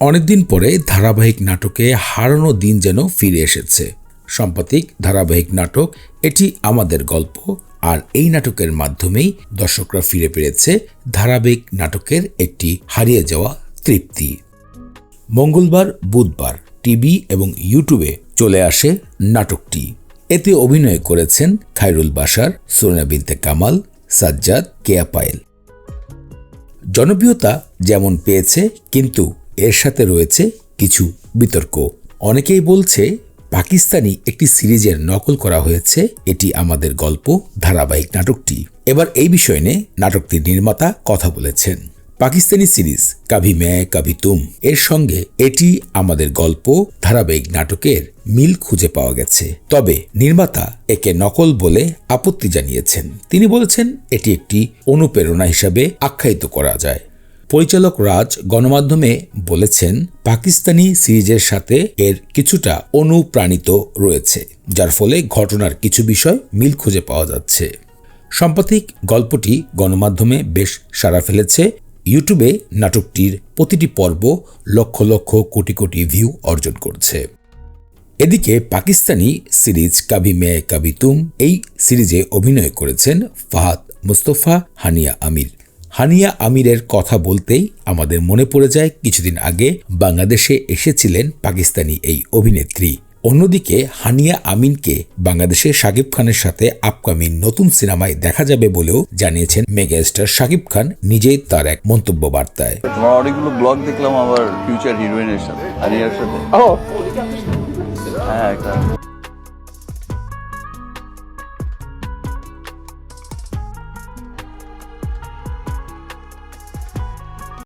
অনেকদিন পরে ধারাবাহিক নাটকে হারানো দিন যেন ফিরে এসেছে। সাম্প্রতিক ধারাবাহিক নাটক এটি আমাদের গল্প, আর এই নাটকের মাধ্যমেই দর্শকরা ফিরে পেয়েছে ধারাবাহিক নাটকের একটি হারিয়ে যাওয়া তৃপ্তি। মঙ্গলবার, বুধবার টিভি এবং ইউটিউবে চলে আসে নাটকটি। এতে অভিনয় করেছেন খায়রুল বাশার, সোনিয়া বিনতে কামাল, সাজ্জাদ, কেয়া পায়েল। জনপ্রিয়তা যেমন পেয়েছে, কিন্তু এর সাথে রয়েছে কিছু বিতর্ক। অনেকেই বলছে পাকিস্তানি একটি সিরিজের নকল করা হয়েছে এটি আমাদের গল্প ধারাবাহিক নাটকটি। এবার এই বিষয় নিয়ে নাটকটির নির্মাতা কথা বলেছেন। পাকিস্তানি সিরিজ কাভি मैं कभी तुम এর সঙ্গে এটি আমাদের গল্প ধারাবাহিক নাটকের মিল খুঁজে পাওয়া গেছে, তবে নির্মাতা একে নকল বলে আপত্তি জানিয়েছেন। তিনি বলেছেন এটি একটি অনুপ্রেরণা হিসাবে আখ্যায়িত করা যায়। পরিচালক রাজ গণমাধ্যমে বলেছেন পাকিস্তানি সিরিজের সাথে এর কিছুটা অনুপ্রাণিত রয়েছে, যার ফলে ঘটনার কিছু বিষয় মিল খুঁজে পাওয়া যাচ্ছে। সাম্প্রতিক গল্পটি গণমাধ্যমে বেশ সাড়া ফেলেছে। ইউটিউবে নাটকটির প্রতিটি পর্ব লক্ষ লক্ষ কোটি কোটি ভিউ অর্জন করছে। এদিকে পাকিস্তানি সিরিজ কাভি मैं कभी तुम এই সিরিজে অভিনয় করেছেন ফাহাদ মুস্তফা, হানিয়া আমির। হানিয়া আমিরের কথা বলতেই আমাদের মনে পড়ে যায় কিছুদিন আগে বাংলাদেশে এসেছিলেন পাকিস্তানি এই অভিনেত্রী। অন্যদিকে হানিয়া আমিনকে বাংলাদেশে শাকিব খানের সাথে আপকামিং নতুন সিনেমায় দেখা যাবে বলেও জানিয়েছেন মেগাস্টার শাকিব খান নিজেই তার এক মন্তব্য বার্তায়। তোমার অনেকগুলো ব্লগ দেখলাম আবার ফিউচার হিরোইনের সাথে, হানিয়ার সাথে। হ্যাঁ, একটা